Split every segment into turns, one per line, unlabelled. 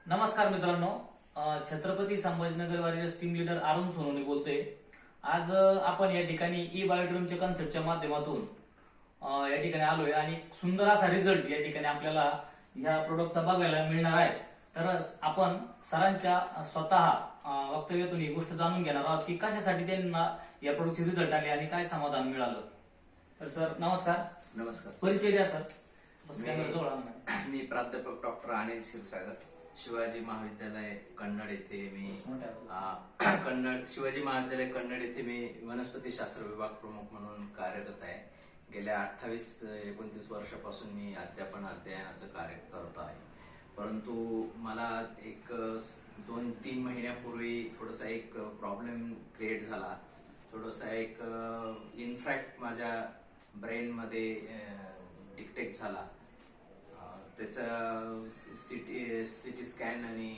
नमस्कार मित्रांनो, Chhatrapati Sambhajinagar warriors team leader Arun Sonawane बोलतोय। आज आपण या ठिकाणी ई बायोड्रीमच्या कन्सेप्टच्या माध्यमातून या ठिकाणी आलोय आणि सुंदर असा रिझल्ट या ठिकाणी आपल्याला या प्रोडक्टचा बघायला मिळणार आहे। तर आपण सरांच्या स्वतः वक्तव्यातून ही गोष्ट जाणून घेणार आहोत की कशासाठी त्यांना या प्रोडक्टचे रिझल्ट आले आणि काय समाधान मिळालं। तर सर नमस्कार।
नमस्कार।
परिचय द्या सर।
मी प्राध्यापक डॉक्टर अनिल क्षीरसागर, शिवाजी महाविद्यालय कन्नड येथे शिवाजी महाविद्यालय कन्नड येथे मी वनस्पती शास्त्र विभाग प्रमुख म्हणून कार्यरत आहे। गेल्या 28-29 वर्षापासून मी अध्ययनाचं कार्य करत आहे। परंतु मला एक 2-3 महिन्यापूर्वी थोडासा एक प्रॉब्लेम क्रिएट झाला। थोडासा एक इन्फॅक्ट माझ्या ब्रेन मध्ये डिटेक्ट झाला। त्याचा सिटी स्कॅन आणि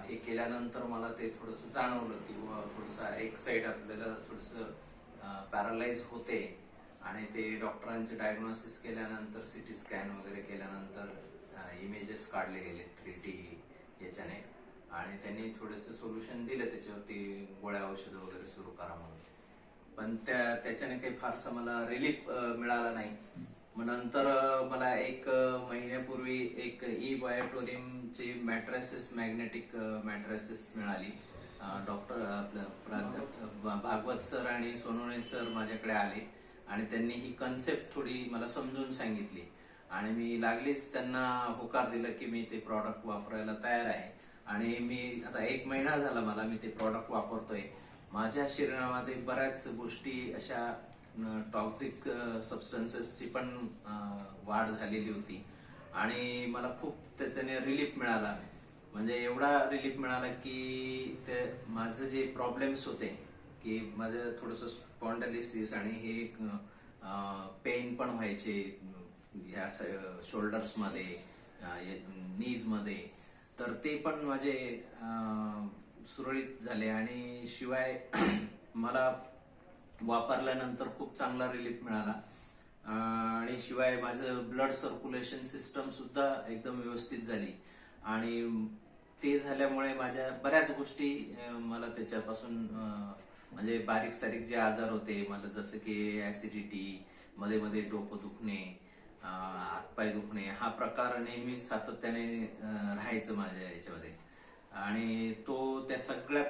हे केल्यानंतर मला ते थोडंसं जाणवलं की थोडंसं एक साइड आपल्याला थोडंसं पॅरालाइज होते आणि ते डॉक्टरांचे डायग्नोसिस केल्यानंतर सिटी स्कॅन वगैरे केल्यानंतर इमेजेस काढले गेले 3D याच्याने आणि त्यांनी थोडंसं सोल्युशन दिलं त्याच्यावरती गोळ्या औषधं वगैरे सुरू करा म्हणून। पण त्याच्याने काही फारसा मला रिलीफ मिळाला नाही। मग नंतर मला 1 महिन्यापूर्वी एक ई बायोड्रीमची मॅग्नेटिक मॅट्रेसेस मिळाली। डॉक्टर आपलं भागवत सर आणि सोनवणे सर माझ्याकडे आले आणि त्यांनी ही कन्सेप्ट थोडी मला समजून सांगितली आणि मी लागलीच त्यांना होकार दिला की मी ते प्रॉडक्ट वापरायला तयार आहे। आणि मी आता 1 महिना झाला मला मी ते प्रॉडक्ट वापरतोय। माझ्या शरीरामध्ये बऱ्याच गोष्टी अशा टॉक्सिक सबस्टन्सेसची पण वाढ झालेली होती आणि मला खूप त्याच्याने रिलीफ मिळाला। म्हणजे एवढा रिलीफ मिळाला की ते माझं जे प्रॉब्लेम्स होते की माझं थोडंसं स्पॉन्डायलिसिस आणि हे पेन पण व्हायचे ह्या शोल्डर्स मध्ये नीज मध्ये, तर ते पण माझे सुरळीत झाले आणि शिवाय मला वापरल्यानंतर खूप चांगला रिलीफ मिळाला आणि शिवाय माझं ब्लड सर्क्युलेशन सिस्टम सुद्धा एकदम व्यवस्थित झाली आणि ते झाल्यामुळे माझ्या बऱ्याच गोष्टी मला त्याच्यापासून म्हणजे बारीक सारीक जे आजार होते मला, जसं की ऍसिडिटी, मध्ये मध्ये डोकं दुखणे, हातपाय दुखणे, हा प्रकार नेहमी सातत्याने राहायचं माझ्या याच्यामध्ये आणि तो त्या सगळ्या